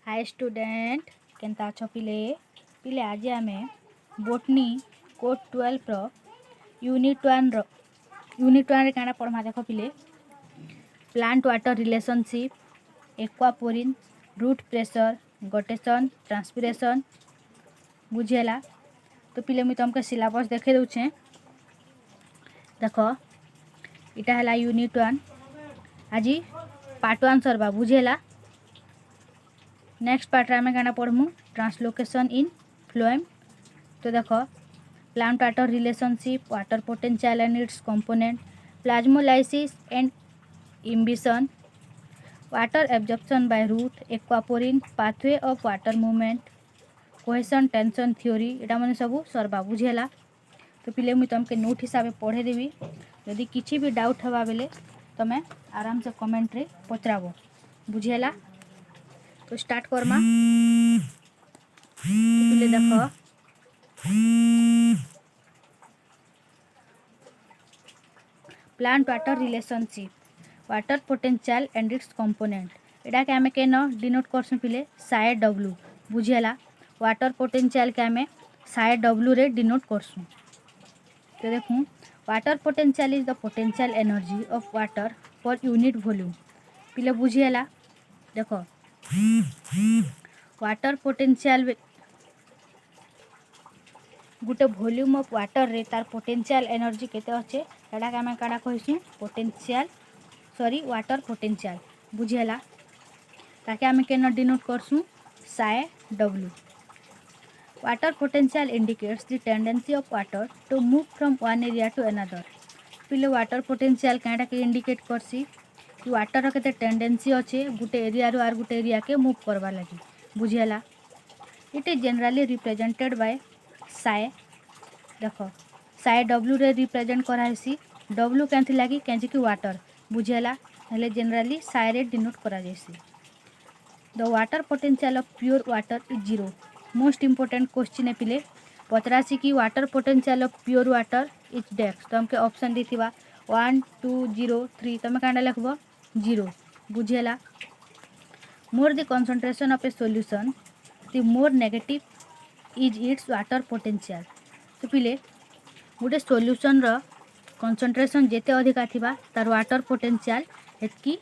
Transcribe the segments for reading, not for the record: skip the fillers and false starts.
Hi student केनता अछ पिले पिले आज आम बोटनी कोड 12 रो यूनिट 1 क्या पढ़मा देख पिले plant water relationship aquaporin root pressure guttation transpiration बुझेला। तो पिले मुझे तुमके सिलेबस देखे दूचे देख इटा है यूनिट 1 आज पार्ट 1 सरवा बुझेला। नेक्स्ट पार्ट में क्या पढ़मु ट्रांसलोकेशन इन फ्लोएम। तो देख plant water relationship water potential and its component plasmolysis and imbibition water absorption by root aquaporin pathway of water movement cohesion tension theory एटा मैंने सब सरवा बुझेला। तो पिले मुझे तुमके नोट हिसाब से पढ़े देवी यदि किसी भी डाउट हवा बेले तुम्हें आराम से कमेंट रे पचराबो बुझेला। तो स्टार्ट करमा। तो पिले देख plant water relationship water potential and its component एटा के आमे केन डिनोट करसु पिले साए डब्ल्यू बुझेला। वाटर पोटेंशियल के आमे साए डब्ल्यू रे डिनोट करसु। तो देखूँ water potential is the potential energy of water per unit volume पिले बुझेला। देख वाटर पोटेंशियल गोटे वॉल्यूम ऑफ वाटर रे तार पोटेंशियल एनर्जी केते अच्छे एटा आम काड़ा कहिसु पोटेंशियल सॉरी वाटर पोटेंशियल बुझेला। ताके आम केन डिनोट करसु psi W. Water potential indicates the tendency of water to move from one area to another पिले वाटर पोटेंशियल काटा के इंडिकेट करसी कि वाटर केते टेंडेंसी अच्छे गोटे एरिया रो आर गोटे एरिया के मूव करवा लगी बुझेला। It is generally represented by साए देख साए डब्ल्यू रे रिप्रेजेंट करासी डब्ल्यू क्या लगी कि वाटर बुझेला हेले जनरली साए रे डिनोट करा जैसी। The water potential of pure water is zero most important question पिले पचरासी कि water potential of pure water is डेक्स। तो हमके ऑप्शन दी 1 2 0 3 तुम क्या लिखब 0 बुझेला। More the concentration of a solution the more negative is it's water potential. तो पिले गोटे सॉल्यूशन रो कंसंट्रेशन जेते अधिका थिबा तार वाटर पोटेंशियल हेतकी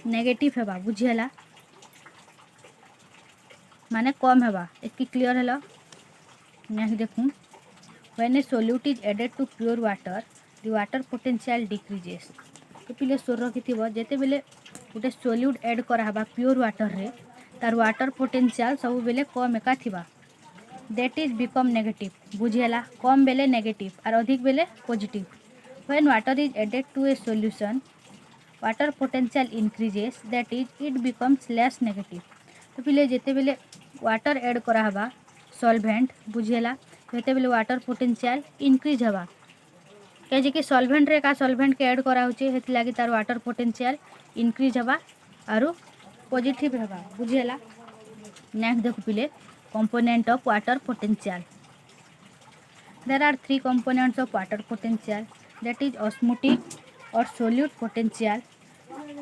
नेगेटिव हेबा बुझेला माने कम हेबा एतकी क्लियर हेलो। नेक्स्ट देखूँ when a solute is added to pure water the water potential decreases. तो पिले सोर रखिथिबो जेते बेले गोटे सोल्यूट ऐड करा हबा प्योर वाटर रे तार वाटर पोटेंशियल सब बेले कम एका थिबा दैट इज बिकम नेगेटिव बुझेला। कम बेले नेगेटिव और अधिक बेले positive. When water is added to a solution water potential increases that is it becomes less negative. तो पिले जेते बेले वाटर ऐड करा हबा सॉल्वेंट बुझेला जेते बेले वाटर पोटेंशियल इंक्रीज हबा कहे कि सॉल्वेंट रे का सॉल्वेंट के ऐड करा होचे हेति लागि तार वाटर पोटेंशियल इंक्रीज हबा आरो पॉजिटिव हबा बुझेला। नेक्स्ट देखु पिले component of water potential. There are three components of water potential that is osmotic और solute potential।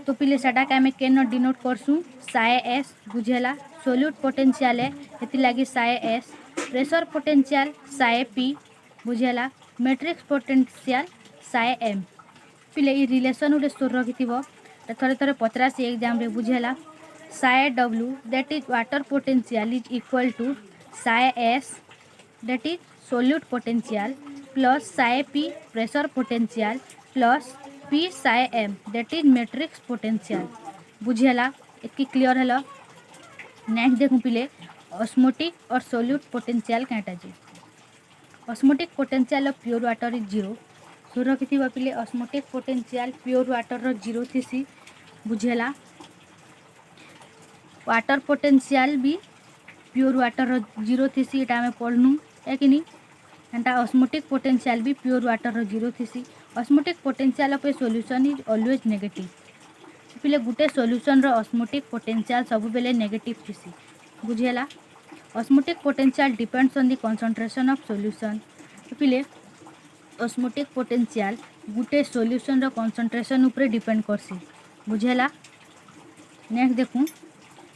तो पिले सेटा के आमे केन डिनोट करसु साए एस बुझेला। सोल्यूट पोटेंशियल है हेति लागि साए एस प्रेशर पोटेंशियल साए पी बुझेला मैट्रिक्स पोटेंशियल साए एम। पिले ई रिलेशन उडे स्टोर रखिथिबो थोड़े थोड़े पचरासी एग्जाम रे बुझेला psi W that is water potential is equal to psi S that is solute potential plus psi P pressure potential plus P psi M that is matrix potential बुझेला इतकी clear hello. Next देखूँ पिले osmotic और solute potential कैटा जी osmotic potential of pure water is zero. So रखिथिबा पिले osmotic potential pure water रो जीरो थिसी बुझेला। वाटर पोटेंशियल भी प्योर वाटर रो जीरो थिसी एटा में पढ़नु है कि नहीं एंटा ऑस्मोटिक पोटेंशियल भी प्योर वाटर रो जीरो थिसी। Osmotic potential of a solution is always negative पिले गुटे सॉल्यूशन रो ऑस्मोटिक पोटेंशियल सब बेले नेगेटिव थिसी बुझेला। Osmotic potential depends on the concentration of solution. तो पिले ऑस्मोटिक पोटेंशियल गुटे सॉल्यूशन रो कंसंट्रेशन ऊपर डिपेंड करसी बुझेला। नेक्स्ट देखूँ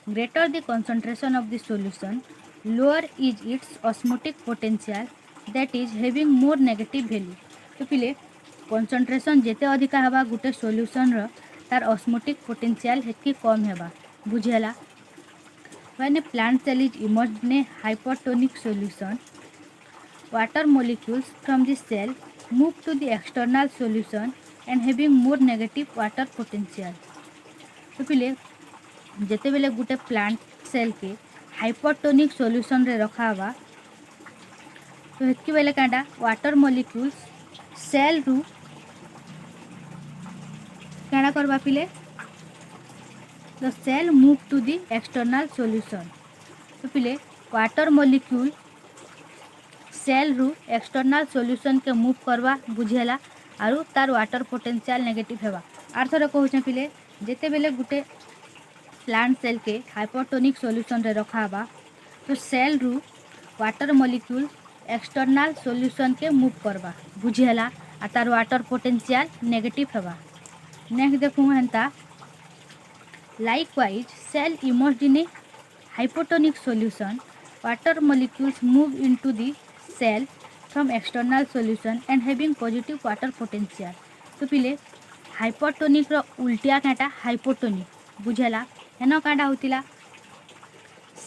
Greater the concentration of the solution, lower is its osmotic potential, that is having more negative value. तो पिले concentration जेते अधिका हवा गुटे solution रो तार osmotic potential हेतकी कम हेबा बुझेला. When a plant cell is immersed in a hypertonic solution, water molecules from the cell move to the external solution and having more negative water potential. तो पिले जेते बेले गुटे प्लांट सेल के hypertonic solution रे रखा हवा तो हेतकी बेले कांडा वाटर मॉलिक्यूल्स सेल रु कांडा करबा पिले the cell move to the external solution. तो पिले वाटर मॉलिक्यूल सेल रु एक्सटर्नल सॉल्यूशन के मूव करवा बुझेला आरु तार वाटर पोटेंशियल नेगेटिव हेबा. आर थोड़ा कहूँ पिले जेते बेले गुटे प्लांट सेल के हाइपरटोनिक सॉल्यूशन रे रखा हवा तो सेल रु वाटर मॉलिक्यूल एक्सटर्नल सॉल्यूशन के मूव करवा बुझेला आ तार वाटर पोटेंशियल नेगेटिव हेबा. नेक्स्ट देखूँ हेंता likewise cell immersed in a hypotonic solution, water molecules move into the cell from external solution and having positive water potential. तो पिले हाइपरटोनिक रो उल्टिया काटा हाइपोटोनिक बुझेला हेनो काटा होतिला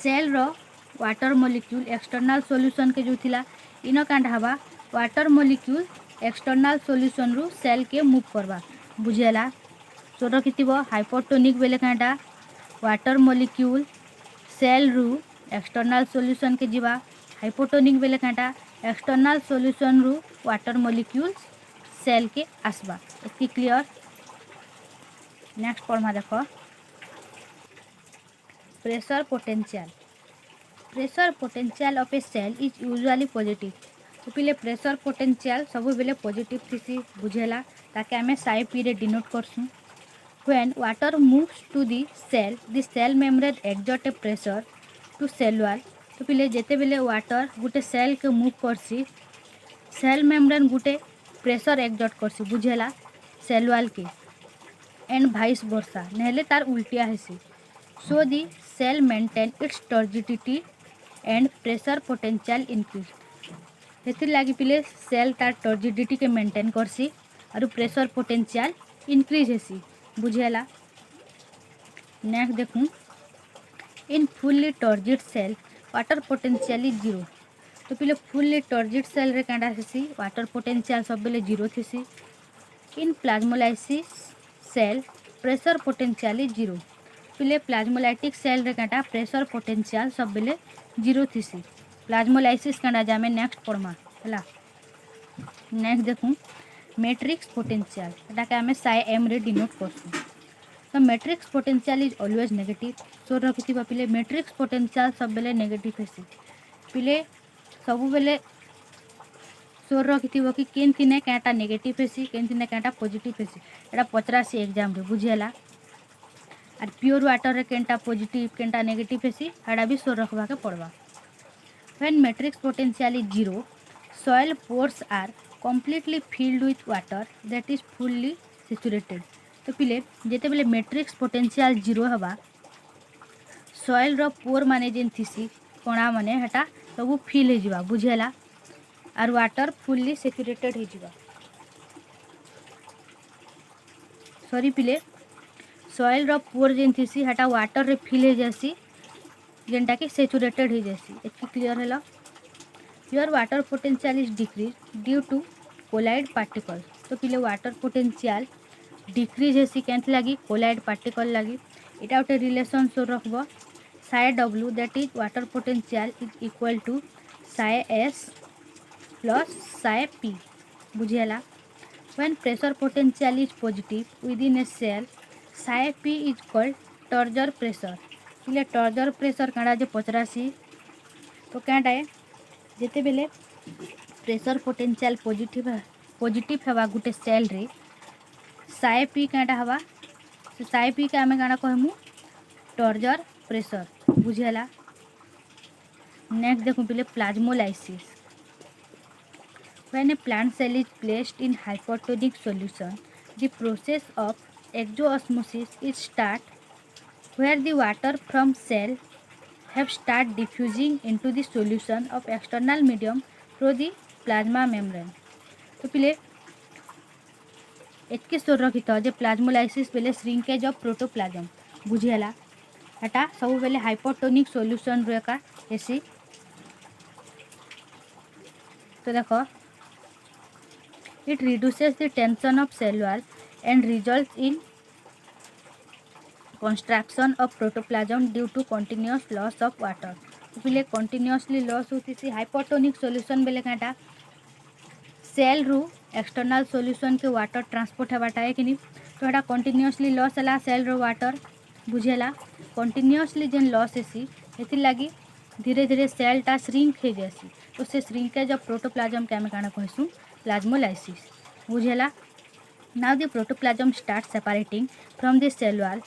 सेल रो वाटर मॉलिक्यूल एक्सटर्नल सॉल्यूशन के जो थिला इनो काटा हवा वाटर मॉलिक्यूल एक्सटर्नल सॉल्यूशन रु सेल के मूव करवा बुझेला. सोर कितिबो हाइपरटोनिक बेले कांटा वाटर मॉलिक्यूल सेल रु एक्सटर्नल सॉल्यूशन के जीवा हाइपोटोनिक बेले कांटा एक्सटर्नल सॉल्यूशन रु वाटर मॉलिक्यूल सेल के आसबा. इतनी क्लियर. नेक्स्ट पढ़मा देखो pressure potential. Pressure potential of a cell is usually positive. तो पिले प्रेशर पोटेंशियल सब बेले पॉजिटिव थीसी बुझेला ताकि आमे साइ पी रे denote करसु. When water moves to the cell membrane exert a pressure to cell wall. तो पिले जेते बेले वाटर गुटे सेल के मूव करसी सेल मेम्ब्रेन गुटे प्रेशर एक्जर्ट करसी बुझेला सेल वाल के एंड भाइस वर्सा नहेले तार उल्टिया हेसी. So the cell maintain its turgidity and pressure potential increase. हेतिर लागी पिले सेल तार टर्जिडिटी के मेंटेन करसी और प्रेशर पोटेंशियल इंक्रीज हेसी बुझेला. नेक्स्ट देखूँ in fully turgid cell water potential is zero. तो पिले फुल्ली टर्जिड सेल रे कांडा हेसी वाटर पोटेंशियल सब बेले जीरो थीसी. In plasmolysis cell pressure potential is zero. पिले प्लाज्मोलाइटिक सेल रे कांडा प्रेशर पोटेंशियल सब बेले जीरो थीसी. प्लाज्मोलाइसिस कांडा जामे नेक्स्ट पढ़मा हला. नेक्स्ट देखूँ मैट्रिक्स पोटेंशियल एटाके आमे साइ एम रे डिनोट करसु. तो matrix potential is always negative. So रखिथिबा पिले मैट्रिक्स पोटेंशियल सब बेले नेगेटिव हेसी. पिले सब बेले सो रखिथिबो कि केनथिने काटा नेगेटिव हेसी केनथिने काटा पॉजिटिव हेसी एटा पचरासी एग्जाम रे बुझेला. आर प्योर वाटर रे केनटा पॉजिटिव केनटा नेगेटिव हेसी एटा भी सो रखबा के पड़बा. When matrix potential is zero soil pores are completely filled with water that is fully saturated. तो पिले जेते बेले मैट्रिक्स पोटेंशियल जीरो हवा सॉइल रो पोर माने जेन थीसी कोणा माने हटा सब फिल हे जिवा बुझेला और वाटर फुल्ली सैचुरेटेड हे जिवा. सॉरी पिले सॉइल रो पोर जेन थीसी हटा वाटर रे फिल हे जासी जेनटा के सैचुरेटेड हे जासी. एतकी क्लियर हैला. Your water potential is decrease due to colloid particle. तो पिले वाटर पोटेंशियल डिक्रीज हेसी केंथ लगी कोलाइड पार्टिकल लगी. इटा गोटे रिलेशन सो रखबो psi W that is water potential is equal to psi S plus psi P बुझेला. When pressure potential is positive with in A cell psi P is called turgor pressure. पिले turgor pressure कांडा जे पचरासी तो कांडा है जेते बेले प्रेशर पोटेंशियल पॉजिटिव हवा गुटे सेल रे साइ पी कांडा हवा से साइ पी के आमे कांडा कहमु टर्जर प्रेशर बुझेला. नेक्स्ट देखु पिले plasmolysis. When a plant cell is placed in hypertonic solution the process of exosmosis is start where the water from cell have start diffusing into the solution of external medium through the plasma membrane. तो पिले एतके स्वर रखिथ जे plasmolysis बेले shrinkage of protoplasm बुझीला एटा सब बेले hypotonic solution रो एका हेसी। तो देखो it reduces the tension of cell wall and results in construction of protoplasm due to continuous loss of water. पिले continuously loss होती सी हाइपोटोनिक सॉल्यूशन बेले काटा सेल रु एक्सटर्नल सॉल्यूशन के वाटर ट्रांसपोर्ट हेबाटा है कि नहीं तो एटा कंटिन्यूअसली लॉस हला सेल रो वाटर बुझेला कंटिन्यूअसली जेन लॉस हेसी एथि लागी धीरे धीरे सेलटा श्रिंक हो जासी तो से श्रिंकेज ऑफ प्रोटोप्लाज्म के आमे काना कहसु प्लाज्मोलाइसिस बुझेला। Now the protoplasm start separating from the cell wall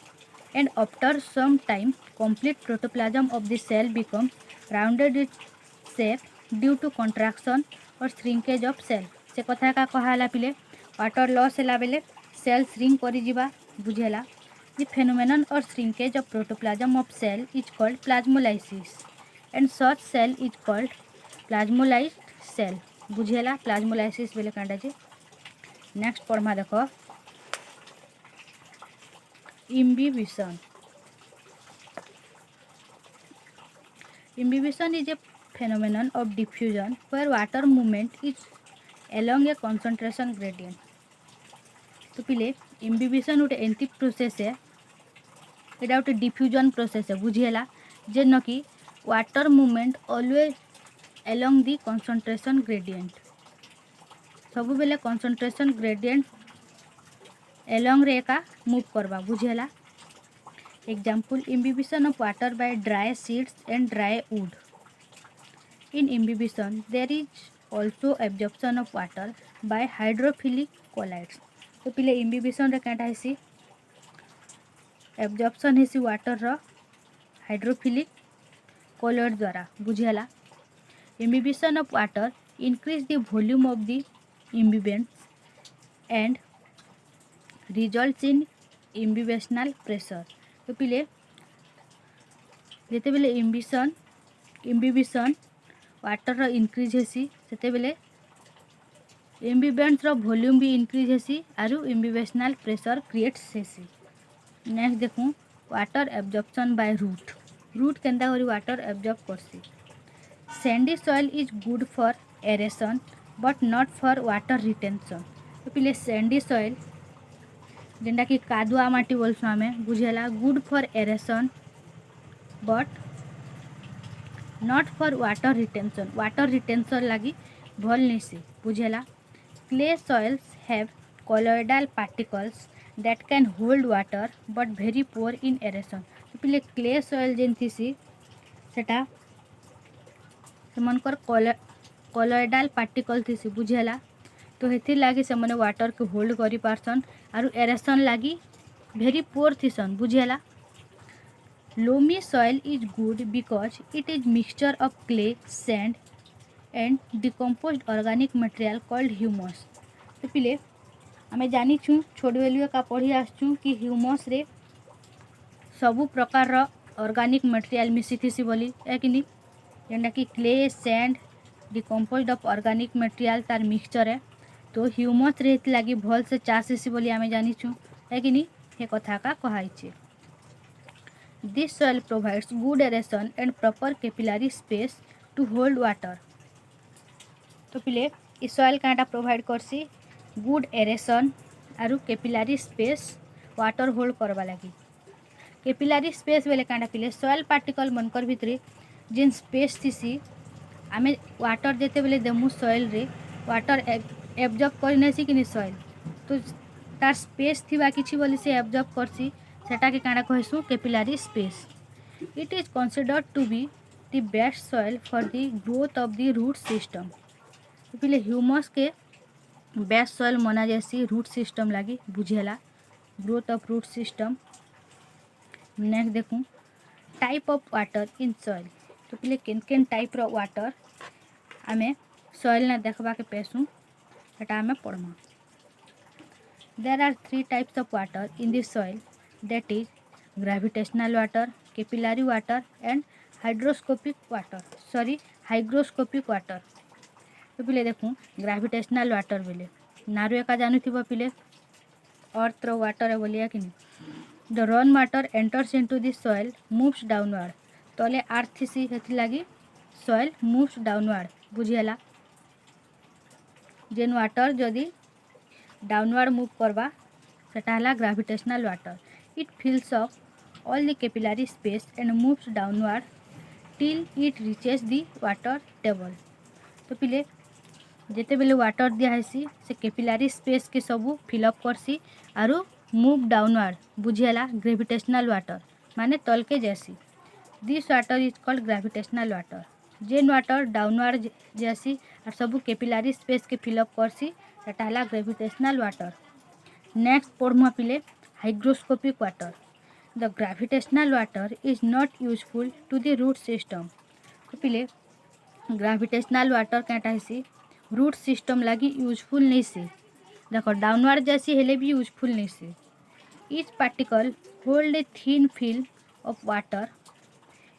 and after some time complete protoplasm of the cell becomes rounded its shape due to contraction or shrinkage of cell। से कथा का कहाला पिले वाटर लॉस हैला बेले cell shrink करि जिबा बुझेला। The phenomenon or shrinkage of protoplasm of cell is called plasmolysis and such cell is called plasmolyzed cell बुझेला। प्लाज्मोलाइसिस बेले कांडा जे नेक्स्ट पढ़मा देखो imbibition. Imbibition is a phenomenon of diffusion where water movement is along a concentration gradient. तो पिले imbibition गोटे एंती process है एटा गोटे diffusion process है बुझीला जे न कि water movement always along the concentration gradient सब बेले concentration gradient along रे का मूव करवा बुझेला। Example imbibition of water by dry seeds and dry wood. In imbibition there is also absorption of water by hydrophilic colloids। तो पिले imbibition रे काटा हेसी absorption हेसी वाटर रो हाइड्रोफिलिक colloid द्वारा बुझेला। Imbibition of water increase the volume of the imbibants and results in imbibitional pressure। तो पिले जेते बेले imbibition वाटर रो इंक्रीज हेसी सेते बेले इम्बिबेंट्स रो वॉल्यूम भी इंक्रीज हेसी आरु इम्बिबेशनल प्रेशर क्रिएट्स हेसी। नेक्स्ट देखू वाटर एब्जॉर्प्शन बाय रूट केंदा करी वाटर एब्जॉर्ब करसी। Sandy soil is good for aeration but not for water retention. तो पिले सैंडी सॉइल जेनटा कि कादुआ माटी बोलसु आमे बुझेला good for aeration but not for water retention लगी भल नहीं बुझेला। Clay soils have colloidal particles that can hold water but very poor in aeration। तो पिले क्ले सॉइल जेन थीसी सेटा सेमनकर colloidal particle थीसी बुझेला तो हेथि लागी से मने वाटर के होल्ड करि पारसन आरु एरेशन लागी वेरी पोर थीसन बुझेला। Loamy soil is good because it is mixture of clay sand and decomposed organic material called humus. तो पिले आमे जानी छु छोट बेलुए का पढ़ी आसछु कि ह्यूमस रे सबु प्रकार रो ऑर्गेनिक मटेरियल मिसी थीसी बोली है कि नहीं जेंटा कि clay sand decomposed of organic material तार मिक्सचर है तो ह्यूमस रे लगी भल से चाष हेसी बोली आमे जानी छु है कि नहीं हे कथा का कहाइछे। This soil provides good aeration and proper capillary space to hold water. तो पिले इ सॉइल काटा प्रोवाइड करसी गुड एरेशन आरु कैपिलरी स्पेस वाटर होल्ड करवा लगी। कैपिलरी स्पेस बेले काटा पिले सॉइल पार्टिकल मनकर भितरे जेन स्पेस थीसी आमे वाटर जेते बेले देमु सॉइल रे वाटर एब्जॉर्ब कर नेसी कि सॉइल तो तार स्पेस थिबा किछि बोली से एब्जॉर्ब करसी सेटा के काना कहसु capillary space. It is considered to be the best soil for the growth of the root system. तो पिले ह्यूमस के बेस्ट सॉइल माना जैसी रूट सिस्टम लगी बुझेला growth of root system. Next देखूँ type of water in soil. तो पिले केन केन टाइप रो वाटर आमे सॉइल ना देखबा के पेसु एटा आमे पढ़मा। There are 3 types of water in the soil, that is gravitational water, capillary water and hydroscopic water. तो पिले देखूँ ग्रेविटेशनल वाटर बोले नारू एका जानूथिबो पिले अर्थ रो वाटर है बोलिया कि नहीं। The run water enters into the soil moves downward तले अर्थ थीसी हेथि लागी सॉइल मूव्स डाउनवर्ड बुझिहेला। जेन वाटर जदि डाउनवर्ड मूव करबा सेटा हला gravitational water. It फिल्स up all the capillary space and moves downward till it reaches the water table. तो पिले जेते बेले वाटर दिया हेसी से कैपिलरी स्पेस के सबू फिलअप करसी आरु मूव डाउनवर्ड बुझिहेला ग्रेविटेशनल वाटर माने तल के जैसी। This water is called gravitational water. जेन वाटर डाउनवर्ड जैसी और सबू कैपिलरी स्पेस के फिलअप करसी सेटा हला ग्रेविटेशनल वाटर। नेक्स्ट पढ़मा पिले hygroscopic water. The gravitational water is not useful to the root system. तो पिले ग्रेविटेशनल वाटर कैटा हेसी रूट सिस्टम लगी यूजफुल नहीं से। देखो डाउनवर्ड जैसी हेले भी यूजफुल नहीं से। Each particle hold a thin film of water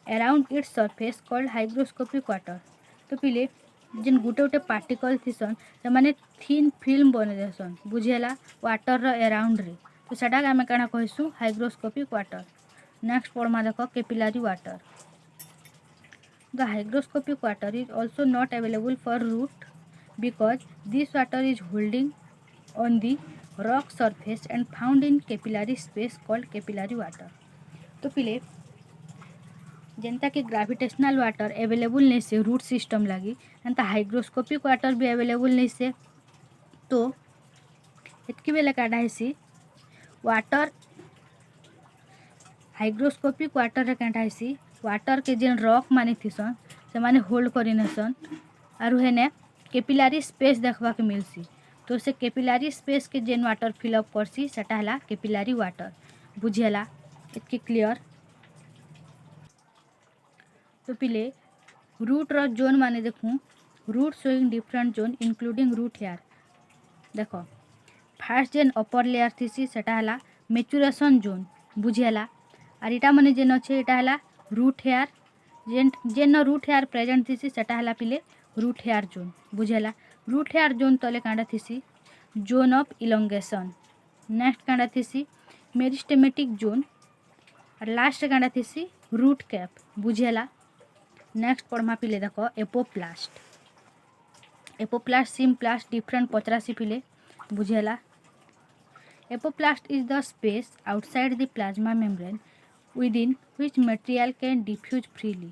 around its surface called hygroscopic water. तो पिले जिन गुटे गुटे पार्टिकल थीसन से माने थीन फिल्म बने देसन बुझेला वाटर रो अराउंड रे। तो सेटा आमे काना कहसु हाइग्रोस्कोपिक वाटर। नेक्स्ट पढ़मा देखो capillary water. The hygroscopic water is also not available for root because this water is holding on the rock surface and found in capillary space called capillary water। तो पिले जेनता कि gravitational water available नहीं से root system लगी एंता hygroscopic water भी available नहीं से। तो इतकी बेले काढ़ा हेसी वाटर हाइग्रोस्कोपिक वाटर रे काढ़ा हेसी वाटर के जेन रॉक माने थीसन से माने होल्ड करी नसन आरु हेने कैपिलरी स्पेस देखबा के मिलसी। तो से कैपिलरी स्पेस के जेन वाटर फिलअप करसी सेटा हला कैपिलरी वाटर बुझेला। इतकी क्लियर। तो पिले रूट रो जोन माने देखूँ root showing different zone including root hair. देखो फास्ट जेन अपर लेयर थीसी सेटा हला मैच्योरेशन जोन बुझेला और इटा माने जेन अच्छे इटा हला रूट हेयर जेन रूट हेयर प्रेजेंट थीसी सेटा हला पिले रूट हेयर जोन बुझेला। रूट हेयर जोन तले कांडा थीसी जोन ऑफ इलोंगेशन। नेक्स्ट कांडा थीसी मेरिस्टेमेटिक जोन और लास्ट कांडा थीसी रूट कैप बुझेला। नेक्स्ट पढ़मा पिले देखो एपोप्लास्ट। एपोप्लास्ट सिम्प्लास्ट डिफरेंट पचरासी पिले बुझेला। Apoplast is the space outside the plasma membrane within which material can diffuse freely।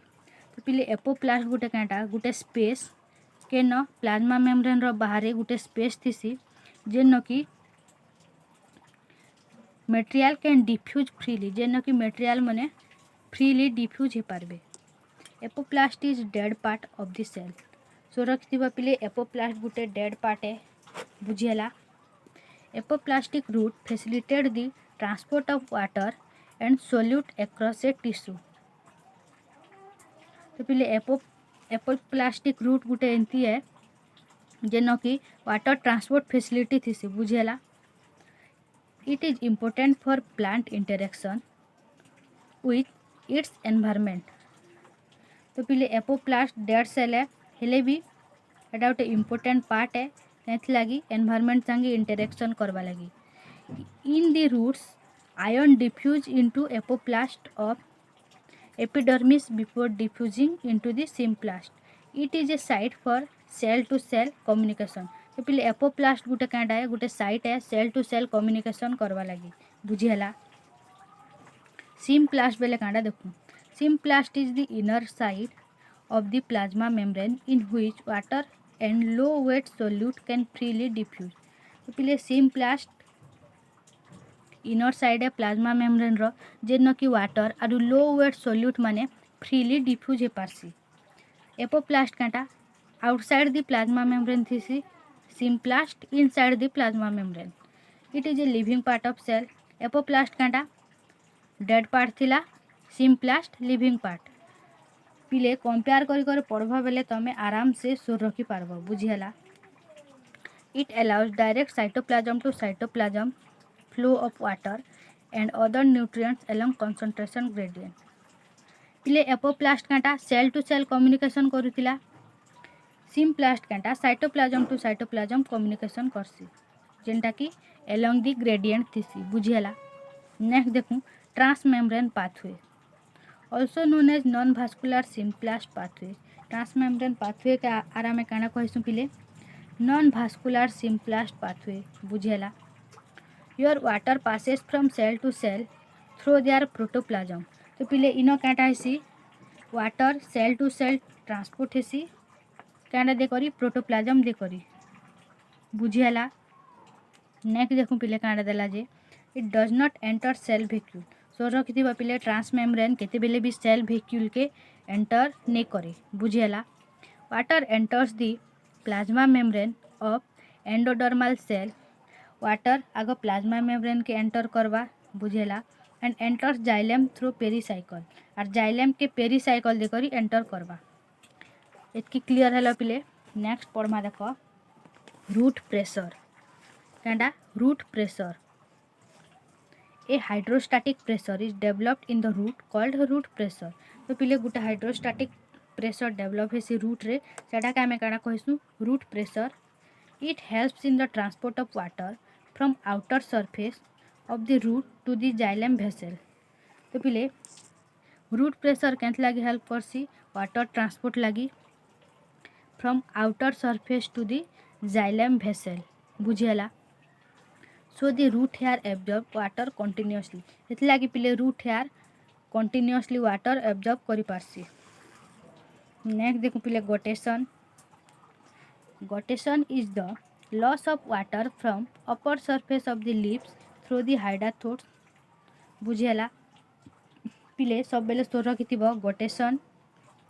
तो पिले एपोप्लास्ट गुटे कांटा गुटे स्पेस के न प्लाज्मा मेम्ब्रेन रो बाहरे गुटे स्पेस थीसी जेन कि मटेरियल कैन डिफ्यूज फ्रीली जेन कि मटेरियल मने फ्रीली डिफ्यूज हो पारबे। Apoplast is dead part of the cell. So रखिथिबा पिले एपोप्लास्ट गुटे डेड पार्ट है बुझेला। Apoplastic route facilitate the transport of water and solute across a tissue. तो पिले एपोप्लास्टिक रूट गुटे एंती है जेन कि वाटर ट्रांसपोर्ट फैसिलिटी थीसी बुझेला। It is important for plant interaction with its environment. तो पिले एपोप्लास्ट डेड सेल है हेले भी एटा गोटे इम्पोर्टेंट पार्ट है कैथि लगी एनवायरमेंट संगे इंटरेक्शन करवा लगी। In the roots ion diffuse into apoplast of epidermis before diffusing into the symplast. It is a site for cell to cell communication. तो पिले एपोप्लास्ट गुटे कांडा है गुटे साइट है सेल टू सेल कम्युनिकेशन करवा लगी बुझेला। सिम्प्लास्ट बेले कांडा देखूँ symplast is the inner side of the plasma membrane in which water and low weight solute can freely diffuse। तो पिले सिम्प्लास्ट इनर साइड है प्लाज्मा मेम्ब्रेन रो जेन कि वाटर और लो वेट सोल्यूट माने फ्रीली डिफ्यूज हो पारसी। एपोप्लास्ट कांटा आउटसाइड द प्लाज्मा मेम्ब्रेन थीसी symplast inside the plasma membrane. It is a living part of cell. Apoplast कांटा डेड पार्ट थिला सिम्प्लास्ट लिविंग पार्ट। पिले कंपेयर कर पढ़वा बेले तमें आराम से सुर रखी पारबो बुझेला। It allows direct cytoplasm to cytoplasm flow of water and other nutrients along concentration gradient. पिले एपोप्लास्ट कांटा सेल टू सेल कम्युनिकेशन करूथिला, सिम्प्लास्ट कांटा साइटोप्लाज्म टू साइटोप्लाज्म कम्युनिकेशन करसी जेनटा कि एलोंग दी ग्रेडिएंट थिसी बुझियला। नेक्स्ट देखूँ transmembrane pathway also known as non vascular symplast pathway. Transmembrane pathway के आरा में काना कहिसु पिले नॉन भास्कुलर सिम्प्लास्ट पाथवे बुझियला। Your water passes from cell to cell through their protoplasm. तो पिले इनो काटा हेसी water cell to cell transport हेसी कांडा दे करी प्रोटोप्लाज्म दे करी बुझियला। नेक्स्ट देखूँ पिले कांडा देला जे it does not enter cell vacuole. So रखिथिबा पिले ट्रांसमेम्ब्रेन केते बेले भी सेल वैक्यूल के एंटर नहीं करे बुझियला। Water enters the plasma membrane of endodermal cell. Water आगो प्लाज्मा मेम्ब्रेन के एंटर करवा बुझेला and enters xylem through pericycle और जाइलेम के पेरीसाइकल दे करी एंटर करवा। इतकी क्लियर है पिले। नेक्स्ट पढ़मा देख रूट प्रेशर क्या root pressure a hydrostatic pressure is developed in the root called root pressure. तो पिले गोटे हाइड्रोस्टैटिक प्रेशर डेवलप है रूट रे सेटा के आमे काना कहिसु root pressure. It helps in the transport of water from outer surface of the root to the xylem vessel. तो पिले रूट प्रेशर केंत लगी हेल्प करसी वाटर ट्रांसपोर्ट लगी from outer surface to the xylem vessel बुझियला। So the root hair absorb water continuously एथि लगी पिले root hair continuously water absorb करि पारसी। नेक्स्ट देखो पिले guttation. Guttation is the loss of water from upper surface of the leaves through the hydathodes बुझेला। पिले सब बेले स्टोर रखिथिबो गोटेशन।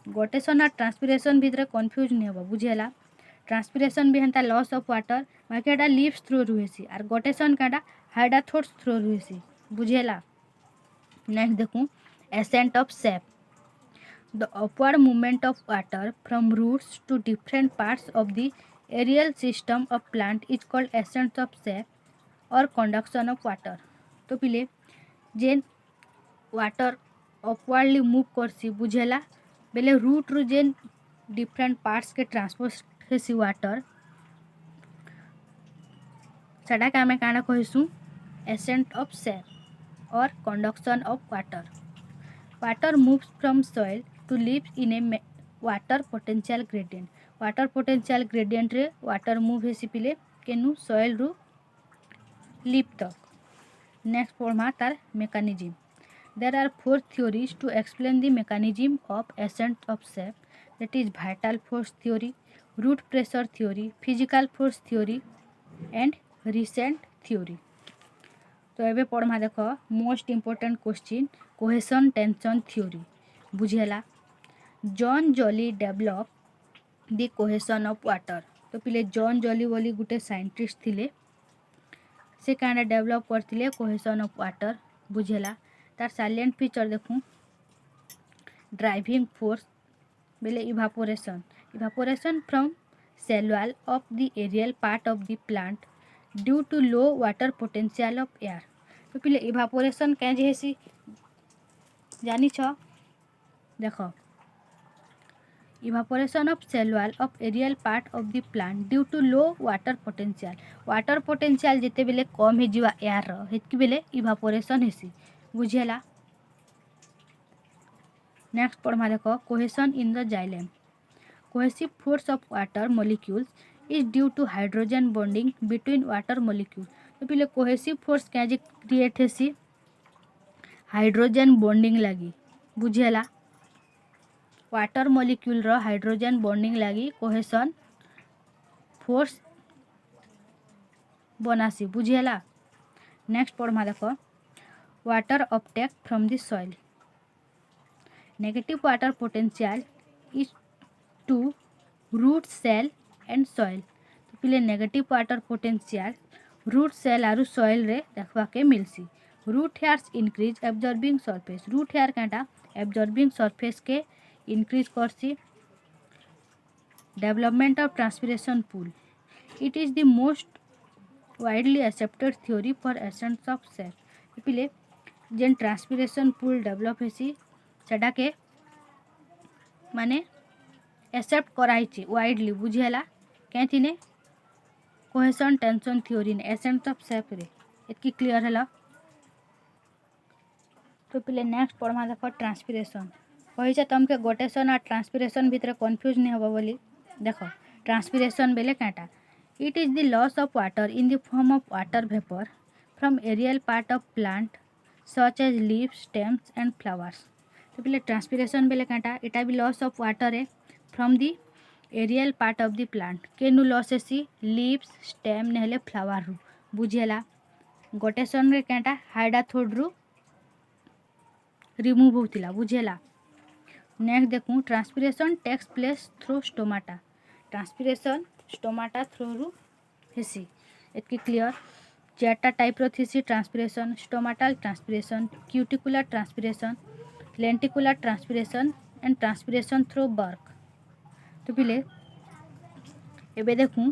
गोटेशन और ट्रांसपिरेशन भितर कन्फ्यूज नहीं हो बुझेला। ट्रांसपिरेशन भी हेंता लॉस ऑफ वाटर बाकी एटा लीव्स थ्रू रुहेसी और गोटेशन काटा हाइडाथोट्स थ्रू रुहेसी बुझेला। नेक्स्ट देखूँ ascent of shape. The upward movement of water from roots to different parts of the aerial system of plant is called ascent of sap or conduction of water। तो पिले जेन water upwardly move करसी बुझेला बेले root रु जेन different parts के transport हेसी water सेटा के आमे काना कहिसु एसेंट ऑफ सैप और conduction of water. Water moves from soil to leaves in a water potential gradient. Water potential gradient रे वाटर मूव हेसी पिले केनु सॉइल रु लिप तक। नेक्स्ट पढ़मा तार mechanism. There are 4 theories to explain the mechanism of ascent of sap that is vital force theory, root pressure theory, physical force theory and recent theory. तो एबे पढ़मा देख most important question cohesion tension theory बुझेला। John Joly develop the cohesion of water. तो पिले John Joly बोली गुटे scientist थिले से कांडा डेवलप करथिले कोहेशन ऑफ वाटर बुझेला। तार साइलेंट फीचर देखूँ ड्राइविंग फोर्स बेले evaporation. Evaporation from cell wall of the aerial part of the plant due to low water potential of air. तो पिले इवापोरेशन क्या जेसी जानी छ देख evaporation of cell wall of aerial part of the plant due to low water potential. Water potential जिते बेले कम हे जिवा एयर रो हेतकी बेले इवापोरेशन हेसी बुझेला। नेक्स्ट पढ़मा देख cohesion in the xylem. Cohesive force of water molecules is due to hydrogen bonding between water molecule. तो पिले cohesive force क्या जे क्रिएट हेसी हाइड्रोजन बॉन्डिंग लगी बुझेला। वाटर मॉलिक्यूल रो हाइड्रोजन बॉन्डिंग लगी कोहेशन फोर्स बनासी बुझेला। नेक्स्ट पढ़मा देख water uptake from the soil. Negative water potential is to root cell and soil. तो पिले negative water potential root cell आरु सॉइल रे देखवा के मिलसी। Root hairs increase absorbing surface. Root hair काटा एब्जॉर्बिंग सरफेस के इंक्रीज करसी। Development of transpiration pull it is the most widely accepted theory for ascents of sap. पिले जेन ट्रांसपिरेशन पूल डेवलप हेसी सेटा के माने एक्सेप्ट कराई वाइडली बुझीला कैथिने कोहेसन टेंशन थ्योरी ने एसेंस ऑफ सेफ रे एतकी क्लियर है। तो पिले नेक्स्ट पढ़मा देख ट्रांसपिरेशन कही तुमके गोटेसन और ट्रांसपिरेशन भितर कन्फ्यूज नहीं हम बोली देख ट्रांसपिरेशन बेले कैटा it is the loss of water in the form of water vapour from aerial part of plant such as leaves stems and flowers. तो पिले ट्रांसपिरेशन बेले कैटा इटा भी लॉस ऑफ वाटर है from the aerial part of the plant केनु loss हेसी leaves stem नेले फ्लावर रु बुझेला। गोटेसन रे कैटा हाइडाथोड रु रिमूव होतिला बुझेला। नेक्स्ट देखूँ transpiration takes place through stomata transpiration stomata through रु हेसी एतकी क्लियर। चारटा टाइप रो थीसी transpiration stomatal transpiration cuticular transpiration lenticular transpiration and transpiration through bark. तो पिले एबे देखूँ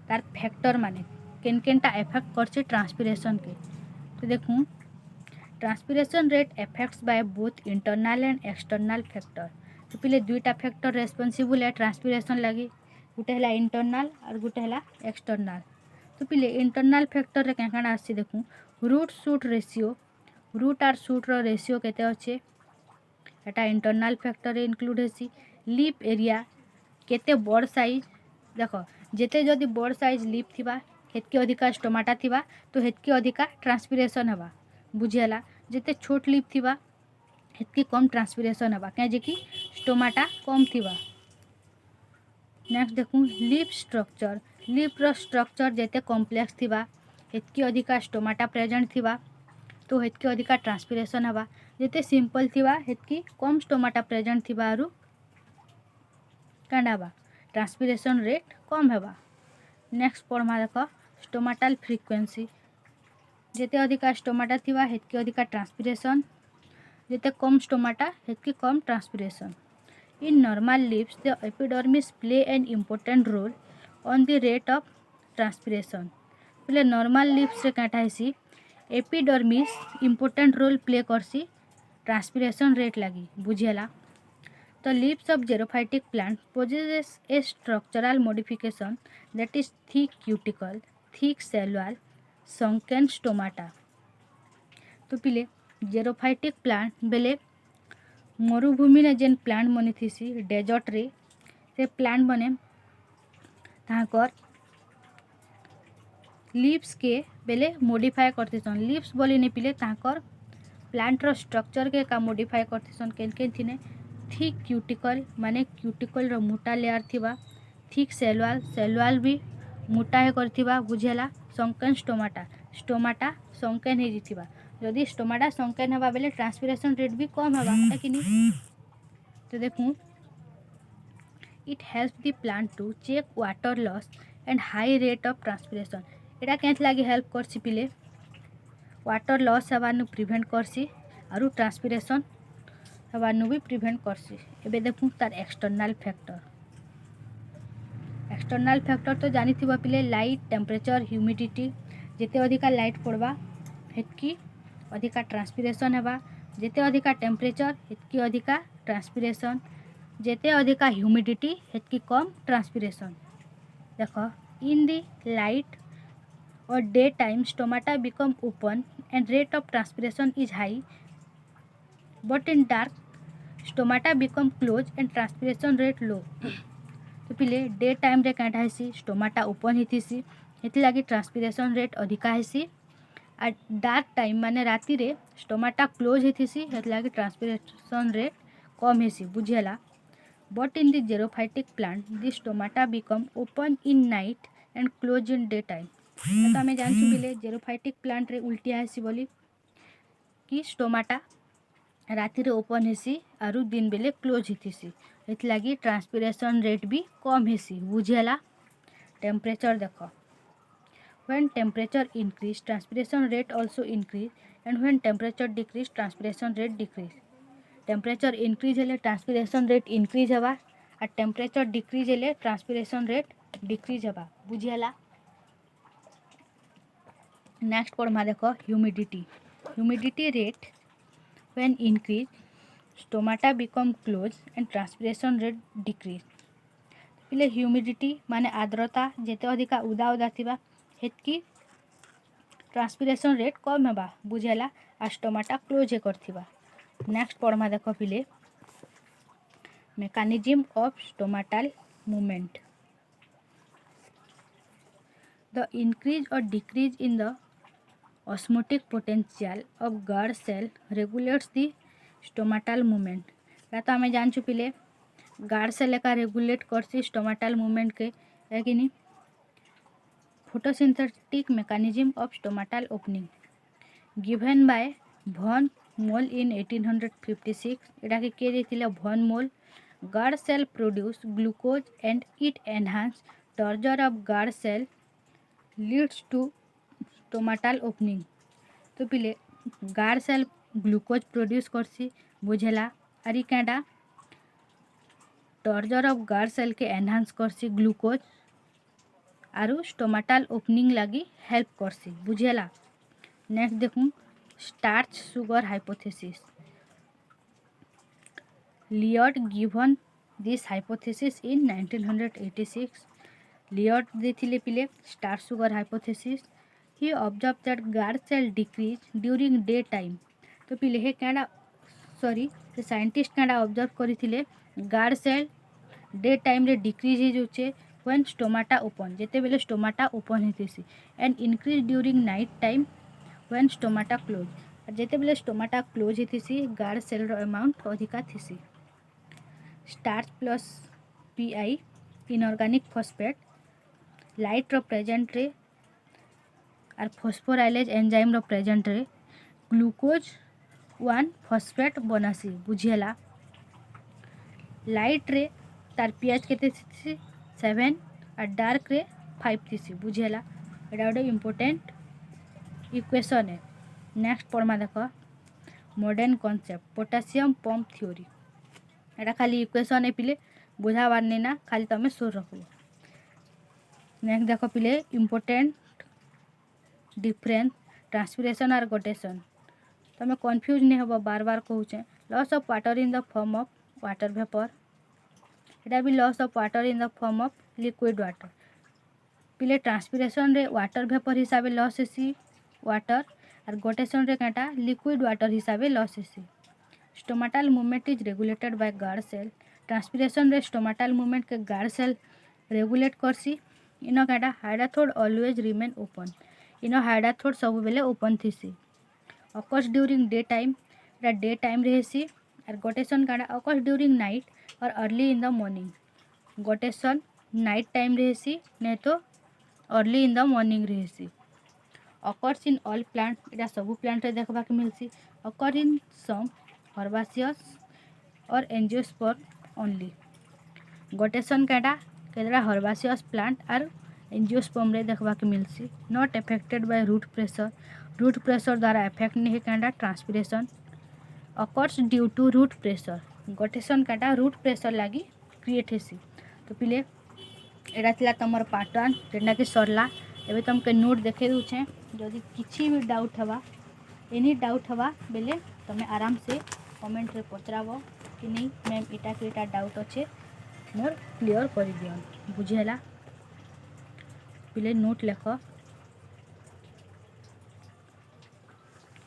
तार फैक्टर माने केन केनटा एफेक्ट करছে ट्रांसपिरेशन के। तो देखूँ transpiration rate effects by both internal and external factor. तो पिले दुईटा फैक्टर रेस्पॉन्सिबल है ट्रांसपिरेशन लगी गोटे है इंटरनल और गोटे है एक्सटर्नल। तो पिले इंटरनल फैक्टर रे क्या क्या आसी देखूँ रूट सूट रेशियो रूट आर सूट रो रेशियो केते अच्छे एटा इंटरनल फैक्टर इनक्लूड हेसी। लीफ एरिया केते बड़ साइज देख जेते जदि बड़ साइज लीफ थिबा हेतके अधिका स्टोमाटा थिबा तो हेतके अधिका ट्रांसपिरेशन हवा बुझेला। जेते छोट लीफ थिबा हेतके कम ट्रांसपिरेशन हवा क्या जे कि स्टोमाटा कम थिबा। नेक्स्ट देखूँ लीफ स्ट्रक्चर लीफ रो स्ट्रक्चर जेते कॉम्प्लेक्स थिबा हेतके अधिका स्टोमाटा प्रेजेंट थिबा तो हेतके अधिका ट्रांसपिरेशन हवा। जेते सिंपल थिबा हेतकी कम स्टोमाटा प्रेजेंट थिबा आरु कांडाबा ट्रांसपिरेशन रेट कम हेबा। नेक्स्ट पढ़मा देख स्टोमाटाल फ्रीक्वेंसी जेते अधिका स्टोमाटा थिबा हेतके अधिका ट्रांसपिरेशन जेते कम स्टोमाटा हेतके कम transpiration. In normal leaves the epidermis play an important role on the rate of transpiration. पहले नॉर्मल लीव्स रे काटा हेसी एपिडर्मिस इम्पोर्टेंट रोल प्ले करसी ट्रांसपिरेशन रेट लगी बुझेला। The leaves of xerophytic plant possesses a structural modification that is thick cuticle, thick cellule, sunken stomata। तो पिले xerophytic plant बेले मरुभूमि ने जेन प्लांट बनी थी डेजर्ट रे से प्लांट बने ताकर लीव्स के बेले मॉडिफाई करतेसन लीव्स बोली नहीं पिले ताकर प्लांट रो स्ट्रक्चर के का मॉडिफाई करतेसन केन केन थिने थिक क्यूटिकल माने क्यूटिकल रो मोटा लेयर थिबा थिक सेलुआल सेलुआल भी मोटा है करथिबा बुझेला। संकेन स्टोमाटा स्टोमाटा संकेन हे जिथिबा जदि स्टोमाटा संकेन हेबा बेले ट्रांसपिरेशन रेट भी कम हेबा है कि नहीं। तो देखूँ it help the plant to check water loss and high rate of transpiration एटा केंथ लागी हेल्प करसी पिले वाटर लॉस हेबानु प्रिवेंट करसी आरु ट्रांसपिरेशन हेबानु भी प्रिवेंट करसी। एबे देखूँ तार एक्सटर्नल फैक्टर तो जानी थिबा पिले लाइट टेम्परेचर ह्यूमिडिटी जेते अधिका लाइट पड़वा हेतकी अधिका ट्रांसपिरेशन हेबा जेते अधिका टेम्परेचर हेतकी अधिका ट्रांसपिरेशन जेते अधिका ह्यूमिडिटी हेतकी कम ट्रांसपिरेशन। देखो इन द लाइट और day time stomata become open and rate of transpiration is high but in dark stomata become close and transpiration rate low. तो पिले डे टाइम रे काटा हेसी स्टोमाटा ओपन हेतिसी हेति लागी ट्रांसपिरेशन रेट अधिका हेसी आ dark time माने राति रे स्टोमाटा क्लोज हेतिसी हेति लागी ट्रांसपिरेशन रेट कम हेसी बुझेला। But in the xerophytic plant the stomata become open in night and close in day time. तो आम जानछु पिले xerophytic प्लांट रे उल्टिया हेसी बोली कि स्टोमाटा राति रे ओपन हेसी आरु दिन बेले क्लोज हेतिसी हेति लागी ट्रांसपिरेशन रेट भी कम हेसी बुझेला। टेम्परेचर देखो when temperature increase transpiration rate also increase and when temperature decrease transpiration rate decrease. Temperature increase हेले ट्रांसपिरेशन रेट इंक्रीज हेबा और टेम्परेचर डिक्रीज हेले ट्रांसपिरेशन रेट डिक्रीज हेबा बुझेला। नेक्स्ट पढ़मा देखो humidity rate when increase stomata become closed and transpiration rate decrease. पिले humidity माने आर्द्रता जेते अधिका उदा उदा थिबा हेतकी ट्रांसपिरेशन रेट कम हेबा बुझेला आ स्टोमाटा क्लोज हे करथिबा। नेक्स्ट पढ़मा देखो पिले mechanism of stomatal movement. The increase or decrease in the osmotic potential of guard cell regulates the stomatal movement. या तो हमें जान पिले गार्ड सेल का रेगुलेट करसी स्टोमाटल मूवमेंट के है कि नहीं। Photosynthetic mechanism of stomatal opening given by von Moll in 1856 एटा के देथिले von Moll. Guard cell produce glucose and it enhance torture of guard cell leads to stomatal opening. तो पिले guard cell glucose produce करसी बुझेला आरी कैंडा turgor of guard cell के enhance करसी glucose आरु स्टोमाटाल ओपनिंग लगी हेल्प करसी बुझेला। नेक्स्ट देखूँ starch sugar hypothesis. Lloyd given this hypothesis in 1986। Lloyd देथिले पिले starch sugar hypothesis. He observe that guard cell decrease during day time. तो पिले हे कैंडा सॉरी से साइंटिस्ट कैंडा ऑब्जर्व करथिले गार्ड सेल डे टाइम रे डिक्रीज हे जोचे व्हेन स्टोमाटा ओपन जेते बेले स्टोमाटा ओपन हेतिसी and increase during night time when stomata close जेते बेले स्टोमाटा क्लोज हेतिसी गार्ड सेल रो अमाउंट अधिका थिसी। Starch plus PI inorganic phosphate light रो प्रेजेंट रे आर फॉस्फोराइलेज एंजाइम रो प्रेजेंट रे ग्लूकोज 1 फॉस्फेट बनासी बुझेला। लाइट रे तार पीएच केते थिसी 7 और डार्क रे 5 थिसी बुझेला। एटा गोटे इंपोर्टेंट इक्वेशन है। नेक्स्ट पढ़मा देखो modern concept potassium pump theory. एटा खाली इक्वेशन है पिले बुझाबार नहीं ना खाली तमें सोर रखो। नेक्स्ट देखो पिले इंपोर्टेंट डिफरेंस ट्रांसपिरेशन और रोटेशन। तमें कन्फ्यूज नहीं हो बार बार कहूचे loss of water in the form of water vapour एटा भी loss of water in the form of liquid water. पिले ट्रांसपिरेशन रे वाटर वेपर हिसाब लॉस हेसी वाटर और रोटेशन रे काटा लिक्विड वाटर हिसाब लॉस हेसी। Stomatal movement is regulated by guard cell. Transpiration रे स्टोमाटल मूवमेंट के गार्ड सेल रेगुलेट करसी। इनो काटा हाइड्राथोड ऑलवेज रिमेन ओपन इनो हाइड्राथोड सब बेले ओपन थिसी। ऑकर्स ड्यूरिंग डे टाइम एटा डे टाइम रे हेसी और रोटेशन काटा ऑकर्स ड्यूरिंग नाइट और early in the morning. Guttation night time रे हेसी नहीं तो अर्ली इन द मॉर्निंग रे हेसी। ऑकर्स इन ऑल प्लांट एटा सब प्लांट रे देखबा के मिलसी। ऑकर इन सम हर्बासियस और एंजियोस्पर्म ओनली। रोटेशन काटा केतरा हर्बासियस प्लांट और एंजियोस्पर्म रे देखबा के मिलसी। Not affected by root pressure root pressure द्वारा अफेक्ट नहीं काटा transpiration. Occurs due to root pressure guttation काटा रूट प्रेशर लगी क्रिएट हेसी। तो पिले एटा थिला तमर पार्ट 1 जेना कि सरला। एबे तुमके नोट देखे दूचे जदि किछि भी डाउट हवा एनी डाउट हवा बेले तमे आराम से कमेंट रे पचराबो कि नहीं मैम इटा के इटा डाउट अच्छे मोर क्लियर कर दियन बुझेला। पिले नोट लेख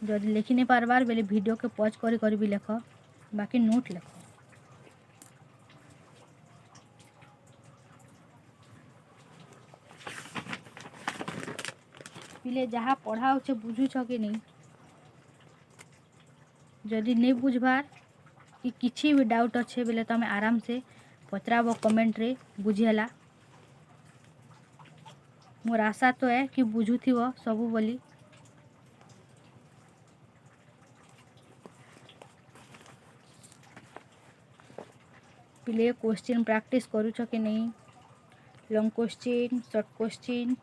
जदि लिखि नहीं पारबार बेले वीडियो के पॉज कर भी लेख बाकी नोट लेख। पिले जहाँ पढ़ा होचे बुझुछ कि नहीं जदि नहीं बुझबार कि किछि भी डाउट अच्छे बेले तमे आराम से पचराबो कमेंट रे बुझेला। मोर आशा तो है कि बुझुथिबो सबु बोली। पिले क्वेश्चन प्रैक्टिस करूछ कि नहीं long question short question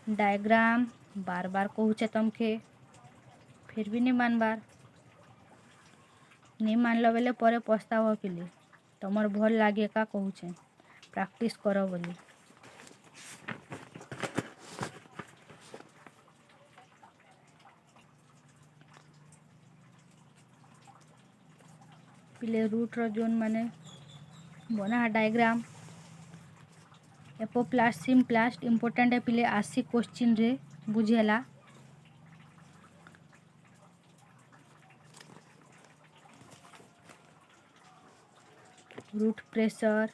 diagram बार बार कहूचे तुमके फिर भी नहीं मानबार नहीं मानल बेले पर पछताव पिले तुमर भल लगे का कहूचे प्रैक्टिस करो बोली। पिले रूट्र जोन माने बना डायग्राम एपोप्लास्ट सिम्प्लास्ट इम्पोर्टेंट है पिले आसी क्वेश्चन रे बुझेला रूट प्रेशर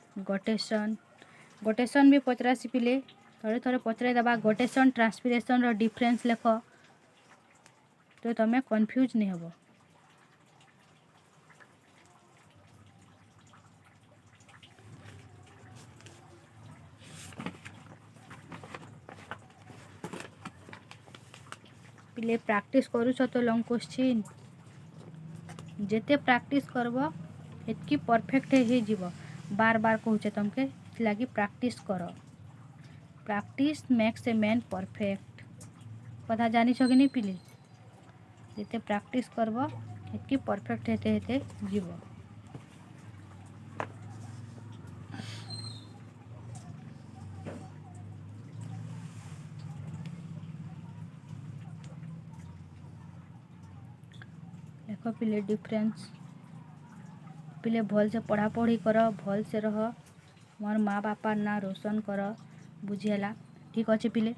गोटेसन भी पचरासी पिले थोड़े थोड़े पचराई दबा गोटेसन ट्रांसपिरेशन रो डिफरेंस लेख तो तमें कंफ्यूज नहीं हबो। पिले प्रैक्टिस करूछ तो लॉन्ग क्वेश्चन जेते प्रैक्टिस करबो एतकी परफेक्ट हे जीवो बार बार कहूचे तुमके लगी प्रैक्टिस करो practice makes a man perfect कथा जानी छ कि नहीं पिले जेते प्रैक्टिस करबो एतकी परफेक्ट हेते हेते जीवो। देखो पिले डिफरेंस पिले भल से पढ़ा पढ़ी कर भल से रह मोर माँ बापा ना रोशन कर बुझेला ठीक अच्छे पिले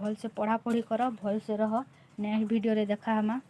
भल से पढ़ा पढ़ी कर भल से रह नेक्स्ट वीडियो रे देखा हमा।